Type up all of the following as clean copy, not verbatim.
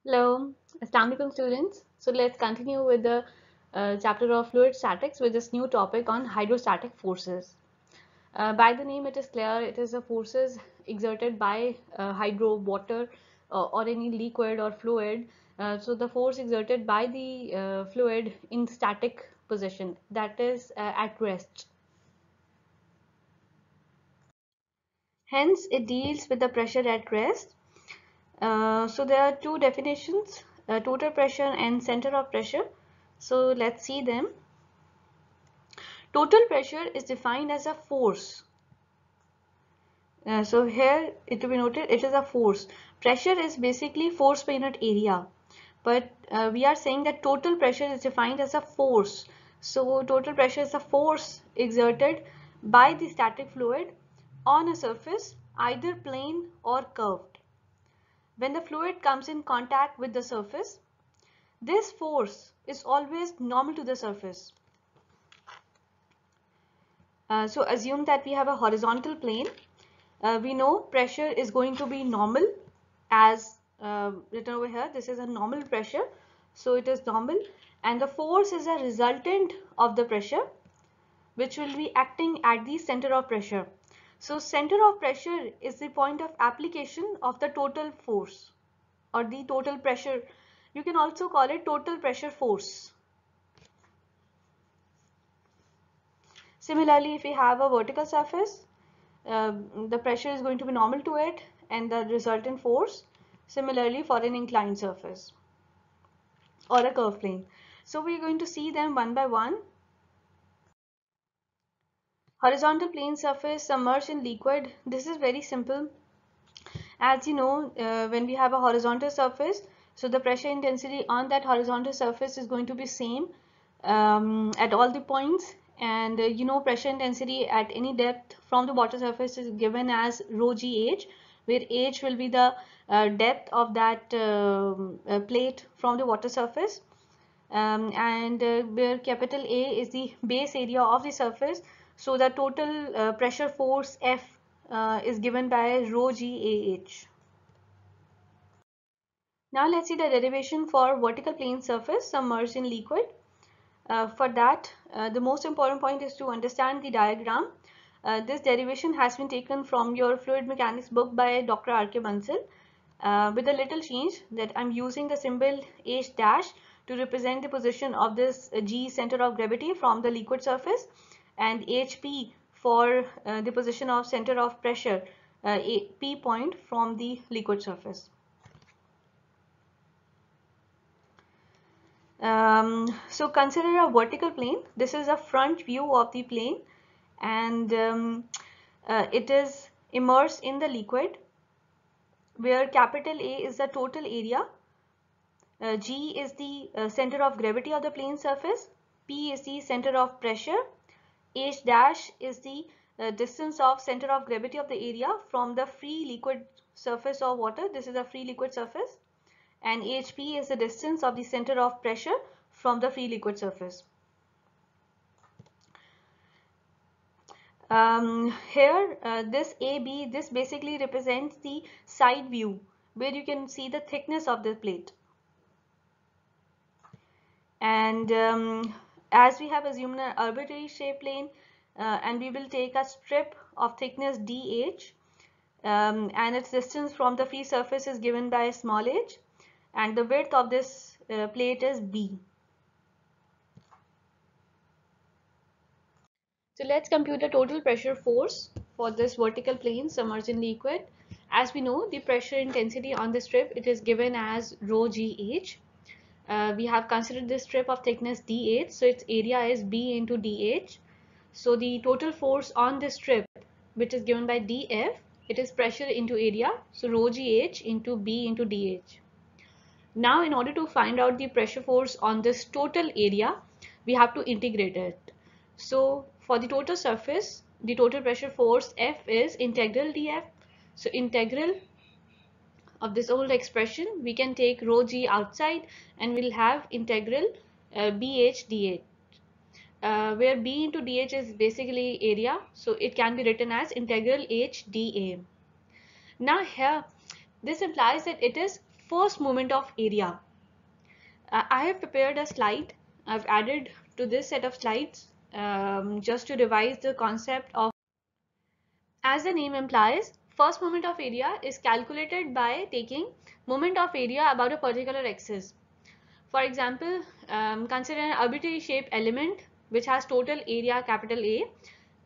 Hello, Assalamu alaikum students. So let's continue with the chapter of fluid statics with this new topic on hydrostatic forces. By the name it is clear it is the forces exerted by hydro, water or any liquid or fluid. So the force exerted by the fluid in static position, that is at rest. Hence it deals with the pressure at rest. So there are two definitions, total pressure and center of pressure. So let's see them. Total pressure is defined as a force. So here it will be noted it is a force. Pressure is basically force per unit area. But we are saying that total pressure is defined as a force. So total pressure is a force exerted by the static fluid on a surface, either plane or curved. When the fluid comes in contact with the surface, this force is always normal to the surface. So assume that we have a horizontal plane. We know pressure is going to be normal as written over here. This is a normal pressure. So it is normal, and the force is a resultant of the pressure which will be acting at the center of pressure. So center of pressure is the point of application of the total force or the total pressure. You can also call it total pressure force. Similarly, if we have a vertical surface, the pressure is going to be normal to it and the resultant force similarly for an inclined surface or a curved plane. So we're going to see them one by one. Horizontal plane surface submerged in liquid. This is very simple. As you know, when we have a horizontal surface, so the pressure intensity on that horizontal surface is going to be same at all the points, and you know pressure intensity at any depth from the water surface is given as rho gh, where h will be the depth of that plate from the water surface, and where capital A is the base area of the surface. So the total pressure force F is given by rho GAH. Now let's see the derivation for vertical plane surface submerged in liquid. For that, the most important point is to understand the diagram. This derivation has been taken from your fluid mechanics book by Dr. R.K. Bansal, with a little change that I'm using the symbol H dash to represent the position of this G center of gravity from the liquid surface, and HP for the position of center of pressure, P point from the liquid surface. So consider a vertical plane. This is a front view of the plane, and it is immersed in the liquid, where capital A is the total area, G is the center of gravity of the plane surface, P is the center of pressure, H dash is the distance of center of gravity of the area from the free liquid surface of water. This is a free liquid surface, and HP is the distance of the center of pressure from the free liquid surface. Here this AB, this basically represents the side view where you can see the thickness of the plate. And as we have assumed an arbitrary shape plane, and we will take a strip of thickness DH, and its distance from the free surface is given by small h, and the width of this plate is B. So let's compute the total pressure force for this vertical plane submerged in liquid. As we know, the pressure intensity on the strip, it is given as rho GH. We have considered this strip of thickness DH, so its area is B into DH. So the total force on this strip, which is given by DF, it is pressure into area, so rho GH into B into DH. Now in order to find out the pressure force on this total area, we have to integrate it. So for the total surface, the total pressure force F is integral dF. So integral of this old expression, we can take rho g outside and we'll have integral BH dH, where B into DH is basically area, so it can be written as integral H dA. Now here, this implies that it is first moment of area. I have prepared a slide. I've added to this set of slides just to revise the concept of. As the name implies, first moment of area is calculated by taking moment of area about a particular axis. For example, consider an arbitrary shaped element which has total area capital A,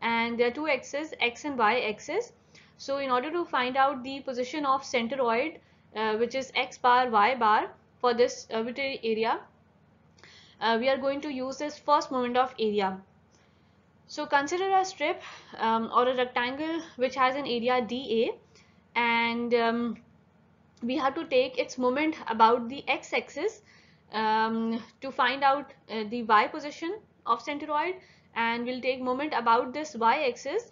and there are two axes, x and y axis. So in order to find out the position of centroid, which is x bar, y bar, for this arbitrary area, we are going to use this first moment of area. So consider a strip or a rectangle which has an area dA, and we have to take its moment about the x-axis to find out the y position of centroid, and we'll take moment about this y-axis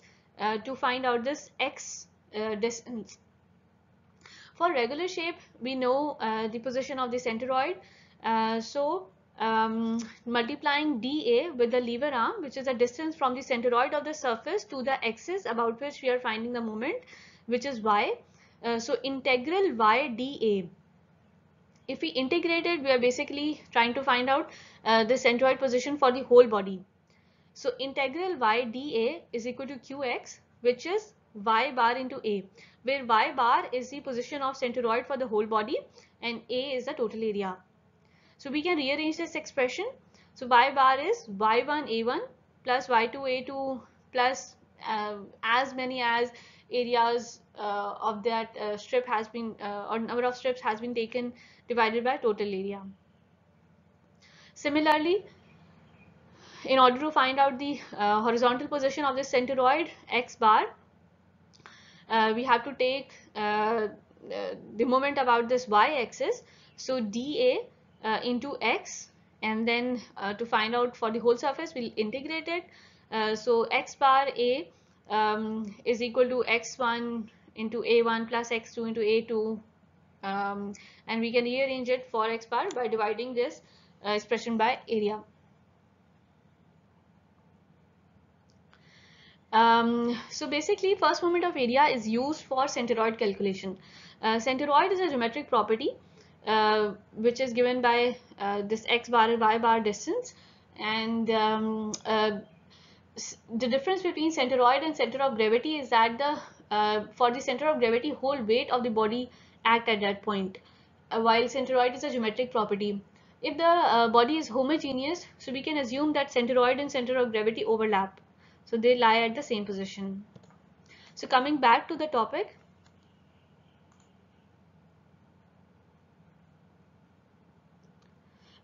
to find out this x distance. For regular shape, we know the position of the centroid. So multiplying dA with the lever arm, which is the distance from the centroid of the surface to the axis about which we are finding the moment, which is y. So integral y dA. If we integrate it, we are basically trying to find out the centroid position for the whole body. So integral y dA is equal to qx, which is y bar into a, where y bar is the position of centroid for the whole body and a is the total area. So we can rearrange this expression. So y bar is y1 a1 plus y2 a2 plus as many as areas of that strip has been or number of strips has been taken divided by total area. Similarly, in order to find out the horizontal position of this centroid x bar, we have to take the moment about this y-axis. So dA into x, and then to find out for the whole surface, we'll integrate it. So x bar a is equal to x1 into a1 plus x2 into a2, and we can rearrange it for x bar by dividing this expression by area. So basically, first moment of area is used for centroid calculation. Centroid is a geometric property which is given by this x bar and y bar distance, and the difference between centroid and center of gravity is that the for the center of gravity, whole weight of the body act at that point, while centroid is a geometric property. If the body is homogeneous, so we can assume that centroid and center of gravity overlap. So they lie at the same position. So coming back to the topic,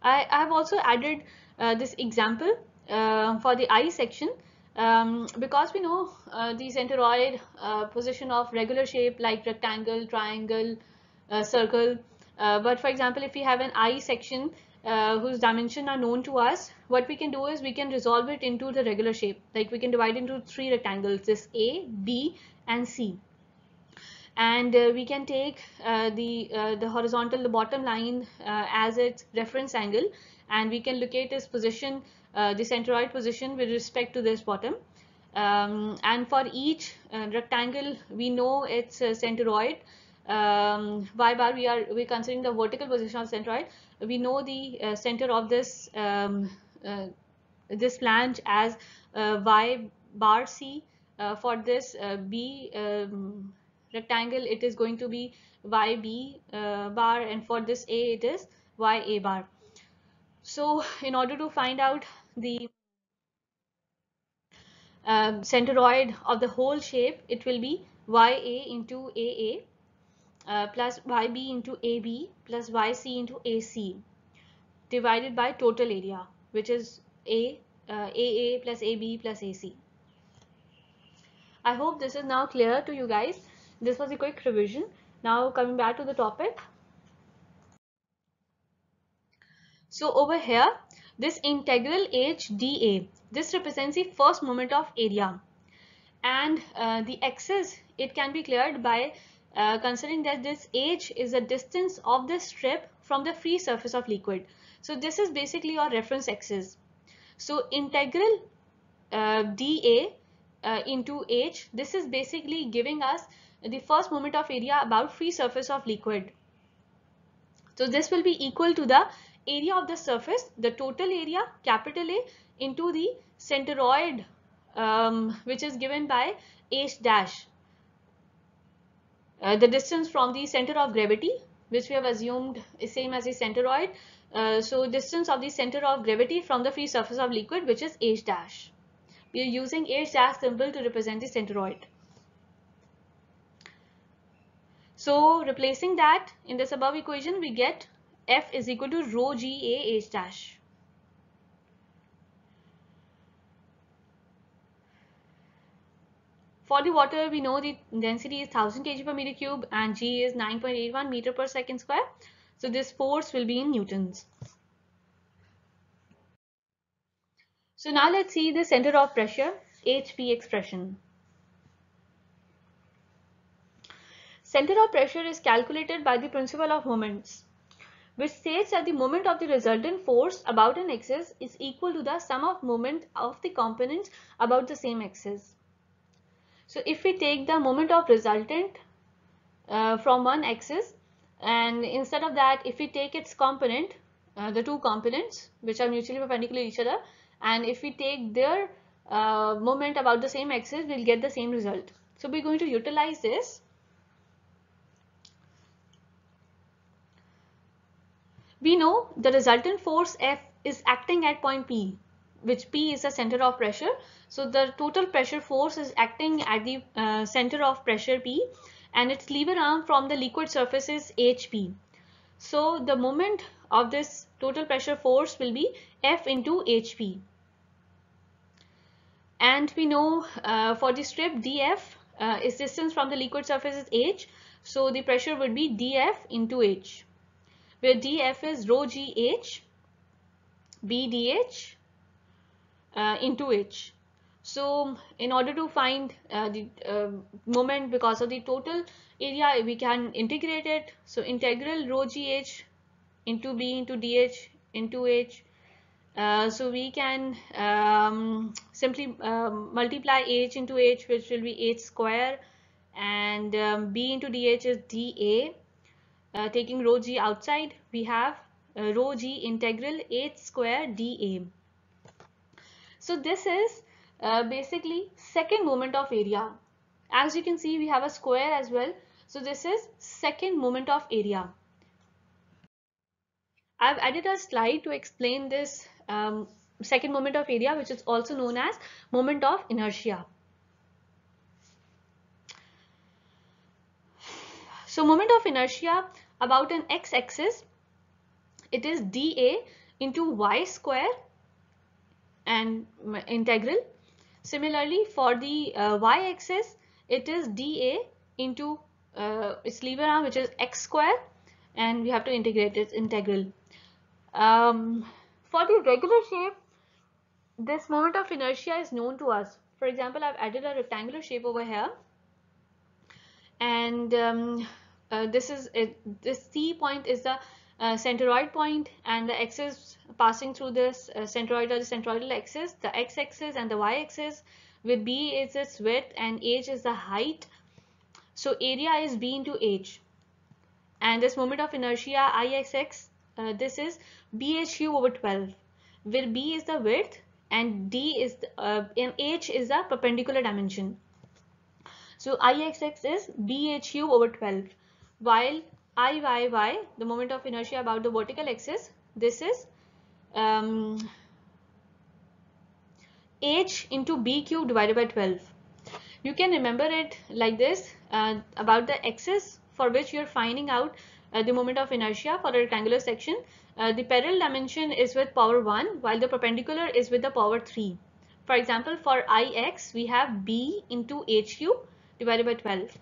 I have also added this example for the I section because we know the centroid position of regular shape like rectangle, triangle, circle. But for example, if we have an I section whose dimensions are known to us, what we can do is we can resolve it into the regular shape. Like we can divide into three rectangles, this A, B, and C. And we can take the horizontal, the bottom line as its reference angle, and we can locate its position, the centroid position with respect to this bottom. And for each rectangle, we know its centroid. Y bar, we're considering the vertical position of centroid. We know the center of this this flange as y bar C. For this B rectangle, it is going to be yb bar, and for this A, it is ya bar. So in order to find out the centroid of the whole shape, it will be ya into aa plus yb into ab plus yc into ac divided by total area, which is aa plus ab plus ac. I hope this is now clear to you guys. This was a quick revision. Now coming back to the topic. So over here, this integral h dA, this represents the first moment of area, and the axis, it can be cleared by considering that this h is the distance of the strip from the free surface of liquid. So this is basically your reference axis. So integral dA into h, this is basically giving us the first moment of area about free surface of liquid. So this will be equal to the area of the surface, the total area, capital A, into the centroid, which is given by H dash, the distance from the center of gravity, which we have assumed is same as the centroid. So distance of the center of gravity from the free surface of liquid, which is H dash. We are using H dash symbol to represent the centroid. So replacing that in this above equation, we get F is equal to rho G A H dash. For the water, we know the density is 1000 kg per meter cube and G is 9.81 meter per second square. So this force will be in newtons. So now let's see the center of pressure, HP expression. Center of pressure is calculated by the principle of moments, which states that the moment of the resultant force about an axis is equal to the sum of moment of the components about the same axis. So if we take the moment of resultant from one axis, and instead of that, if we take its component, the two components which are mutually perpendicular to each other, and if we take their moment about the same axis, we'll get the same result. So we're going to utilize this. We know the resultant force F is acting at point P, which P is the center of pressure. So the total pressure force is acting at the center of pressure P, and its lever arm from the liquid surface is HP. So the moment of this total pressure force will be F into HP. And we know for the strip dF is distance from the liquid surface is H. So the pressure would be dF into H, where dF is rho GH BdH into H. So in order to find the moment because of the total area, we can integrate it. So integral rho GH into B into DH into H. So we can simply multiply H into H, which will be H square, and B into DH is dA. Taking rho G outside, we have rho G integral H square dA. So this is basically second moment of area. As you can see, we have a square as well. So this is second moment of area. I've added a slide to explain this second moment of area, which is also known as moment of inertia. So moment of inertia about an x-axis, it is dA into y square and integral. Similarly, for the y-axis, it is dA into its lever arm, which is x square, and we have to integrate its integral. For the regular shape, this moment of inertia is known to us. For example, I've added a rectangular shape over here, and this C point is the centroid point, and the axis passing through this centroid or the centroidal axis, the x-axis and the y-axis, with B is its width and H is the height. So area is B into H, and this moment of inertia Ixx, this is BHU over 12, where B is the width and D is the, and H is the perpendicular dimension. So Ixx is BHU over 12, while Iyy, the moment of inertia about the vertical axis, this is H into B cube divided by 12. You can remember it like this about the axis for which you are finding out the moment of inertia for a rectangular section. The parallel dimension is with power 1, while the perpendicular is with the power 3. For example, for Ix, we have B into H cube divided by 12.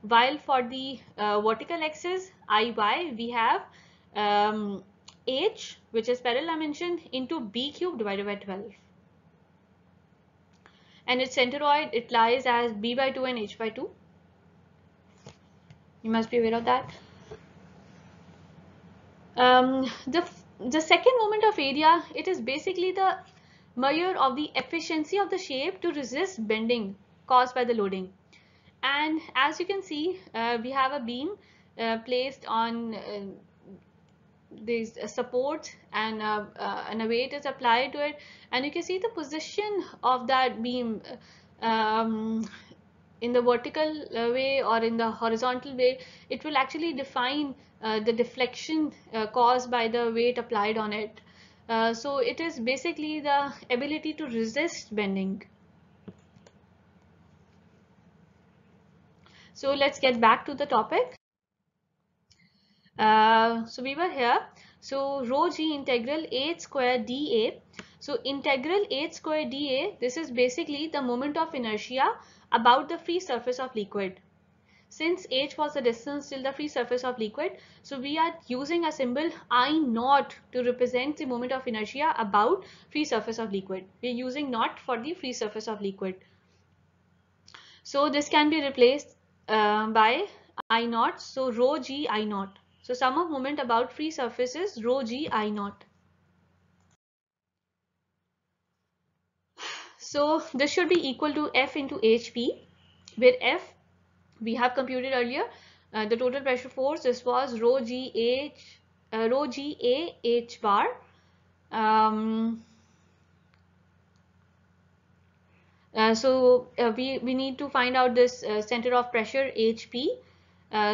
While for the vertical axis, Iy, we have H, which is parallel dimension, into B cube divided by 12. And its centroid, it lies as B by 2 and H by 2. You must be aware of that. The second moment of area, it is basically the measure of the efficiency of the shape to resist bending caused by the loading. And as you can see, we have a beam placed on these supports and a weight is applied to it, and you can see the position of that beam in the vertical way or in the horizontal way. It will actually define the deflection caused by the weight applied on it. So it is basically the ability to resist bending. So let's get back to the topic. So we were here. So rho g integral h square dA. So integral h square dA, this is basically the moment of inertia about the free surface of liquid. Since h was the distance till the free surface of liquid, so we are using a symbol I naught to represent the moment of inertia about free surface of liquid. We are using naught for the free surface of liquid. So this can be replaced by I naught. So rho g I naught. So sum of moment about free surface is rho g I naught. So this should be equal to F into HP, where F we have computed earlier. The total pressure force, this was rho g A H bar. We need to find out this center of pressure HP.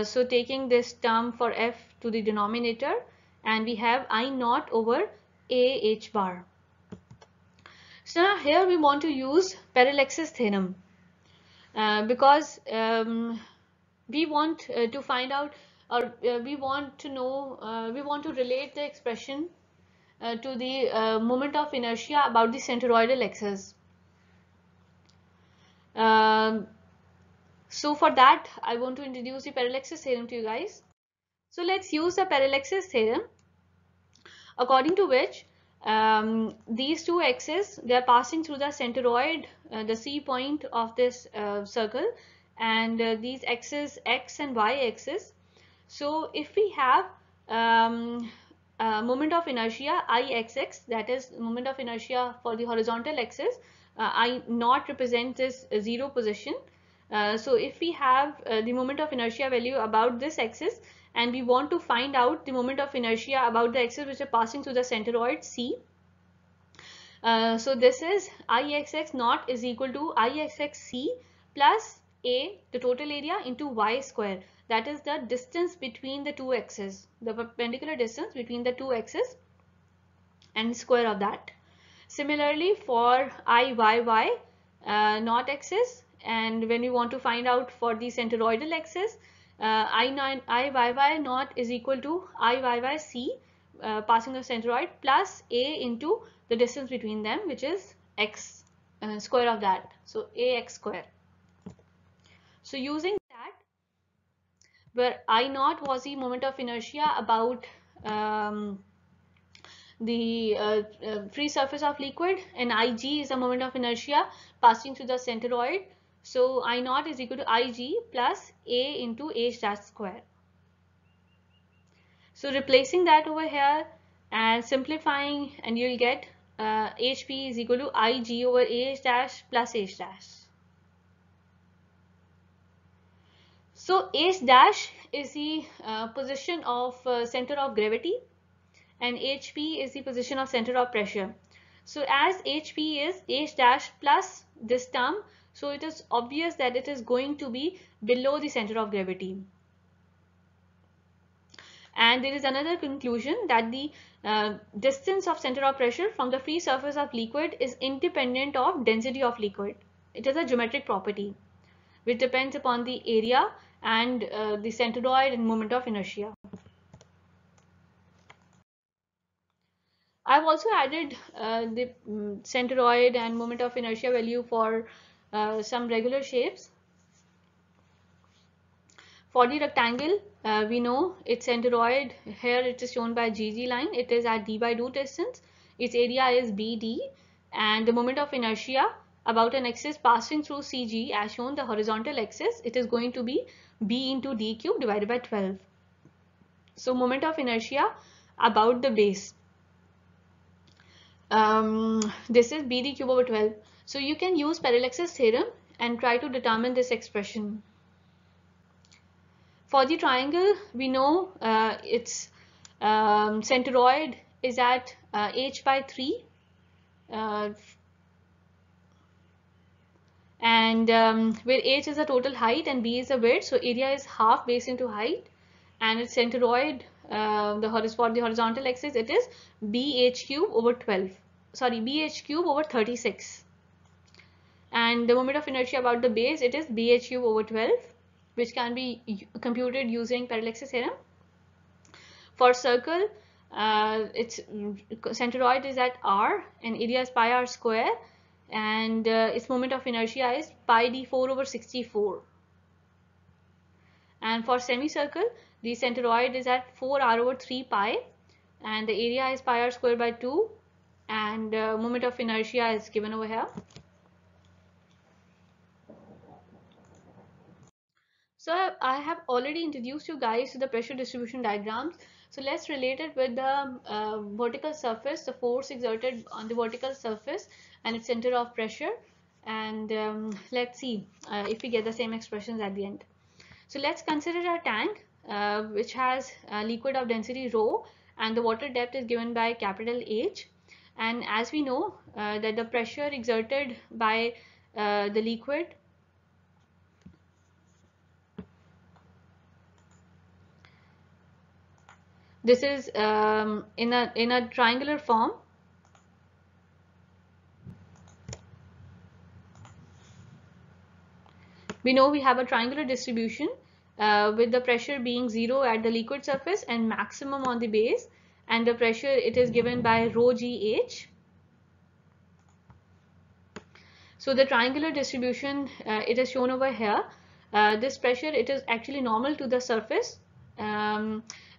So taking this term for F to the denominator, and we have I naught over A H bar. So now here we want to use parallaxis theorem because we want to find out, or we want to know, we want to relate the expression to the moment of inertia about the centroidal axis. So for that, I want to introduce the parallaxis theorem to you guys. So let's use the parallaxis theorem, according to which these two axes, they are passing through the centroid, the C point of this circle, and these axes X and Y axis. So if we have moment of inertia Ixx, that is moment of inertia for the horizontal axis, I naught represents this zero position. So if we have the moment of inertia value about this axis, and we want to find out the moment of inertia about the axis which are passing through the centroid C. So this is Ixx naught is equal to Ixx C plus A, the total area, into y square. That is the distance between the two axes, the perpendicular distance between the two axes, and square of that. Similarly for Iyy naught axis, and when we want to find out for the centroidal axis, Iyy naught is equal to Iyy C passing the centroid plus A into the distance between them, which is x, square of that. So Ax square. So using that, where I naught was the moment of inertia about the free surface of liquid, and Ig is the moment of inertia passing through the centroid. So I naught is equal to Ig plus A into H dash square. So replacing that over here and simplifying, and you'll get HP is equal to Ig over H dash plus H dash. So H dash is the position of center of gravity, and HP is the position of center of pressure. So as HP is H dash plus this term, so it is obvious that it is going to be below the center of gravity. And there is another conclusion that the distance of center of pressure from the free surface of liquid is independent of density of liquid. It is a geometric property which depends upon the area and the centroid and moment of inertia. I've also added the centroid and moment of inertia value for some regular shapes. For the rectangle, we know its centroid, here it is shown by GG line, it is at d by 2 distance, its area is BD, and the moment of inertia about an axis passing through CG as shown the horizontal axis, it is going to be B into D cube divided by 12. So moment of inertia about the base, this is BD cube over 12. So you can use parallaxis theorem and try to determine this expression. For the triangle, we know its Centroid is at h by 3, and where h is the total height and b is the width, so area is half base into height, and its centroid, for the horizontal axis, it is bh cube over 12, sorry, bh cube over 36, and the moment of inertia about the base, it is bh cube over 12, which can be computed using parallaxis theorem. For circle, its centroid is at r and area is pi r square, and its moment of inertia is pi d4 over 64. And for semicircle, the centroid is at 4r over 3 pi, and the area is pi r square by 2, and moment of inertia is given over here. So I have already introduced you guys to the pressure distribution diagrams. So let's relate it with the vertical surface, the force exerted on the vertical surface and its center of pressure. And let's see if we get the same expressions at the end. So let's consider a tank which has liquid of density rho, and the water depth is given by capital H. And as we know that the pressure exerted by the liquid this is in a triangular form. We know we have a triangular distribution with the pressure being 0 at the liquid surface and maximum on the base, and the pressure, it is given by rho gh. So the triangular distribution, it is shown over here. This pressure, it is actually normal to the surface,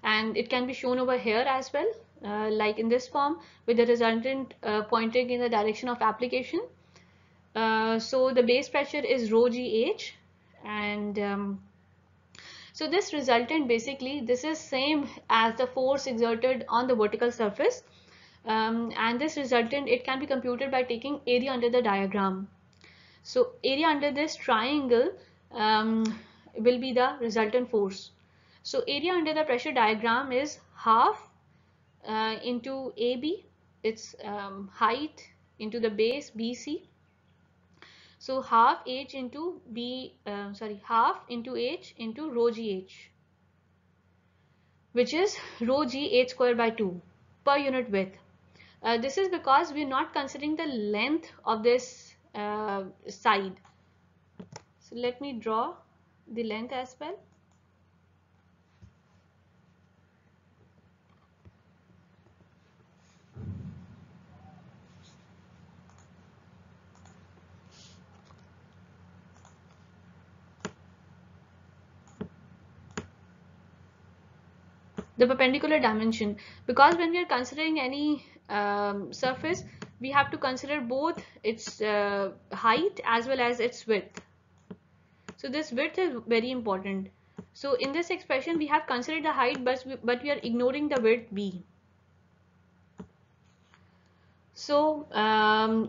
and it can be shown over here as well, like in this form, with the resultant pointing in the direction of application. So the base pressure is rho gh, and so this resultant, basically this is same as the force exerted on the vertical surface, and this resultant, it can be computed by taking area under the diagram. So area under this triangle will be the resultant force. So area under the pressure diagram is half into AB, its height, into the base BC. So half H into half into H into rho GH, which is rho GH square by 2 per unit width. This is because we are not considering the length of this side. So let me draw the length as well. The perpendicular dimension, because when we are considering any surface, we have to consider both its height as well as its width. So this width is very important. So in this expression we have considered the height, but we are ignoring the width b. So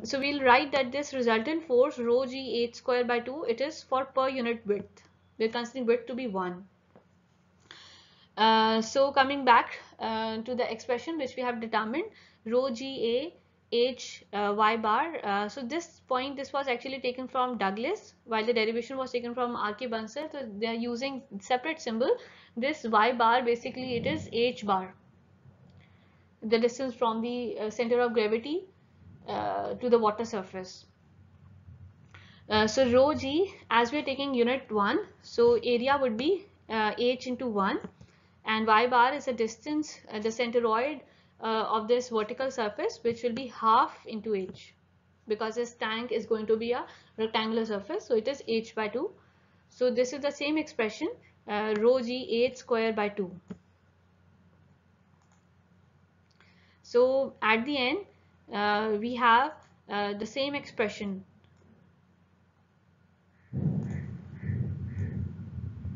so we'll write that this resultant force rho g h square by 2, it is for per unit width. We're considering width to be 1. So coming back to the expression which we have determined, rho Ga H y bar. So this point, this was actually taken from Douglas, while the derivation was taken from R.K. Bansal. So they are using separate symbol. This y bar, basically it is H bar, the distance from the center of gravity to the water surface. So rho G, as we are taking unit 1, so area would be H into 1, and y bar is the distance, the centroid of this vertical surface, which will be half into H, because this tank is going to be a rectangular surface, so it is H by 2. So this is the same expression, rho G H square by 2. So at the end we have the same expression,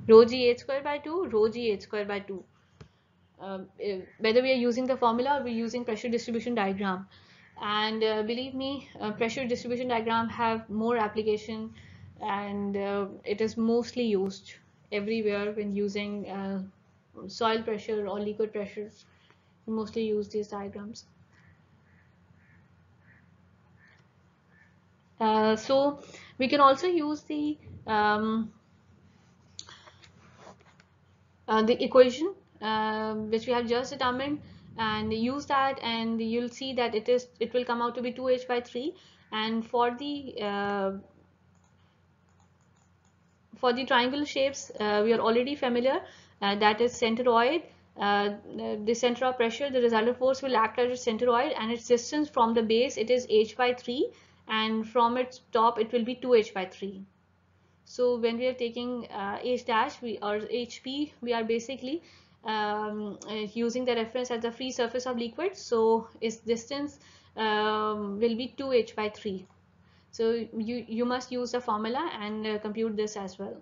rho g h square by 2, rho g h square by 2. Whether we are using the formula or we're using pressure distribution diagram. And believe me, pressure distribution diagram have more application, and it is mostly used everywhere when using soil pressure or liquid pressure. We mostly use these diagrams. So we can also use the equation which we have just determined, and use that, and you'll see that it will come out to be 2h by 3. And for the triangle shapes, we are already familiar, that is centroid. The center of pressure, the resultant force will act as a centroid, and its distance from the base, it is h by 3, and from its top it will be 2h by 3. So when we are taking h dash or hp, we are basically using the reference as the free surface of liquid, so its distance will be 2h by 3. So you must use the formula and compute this as well.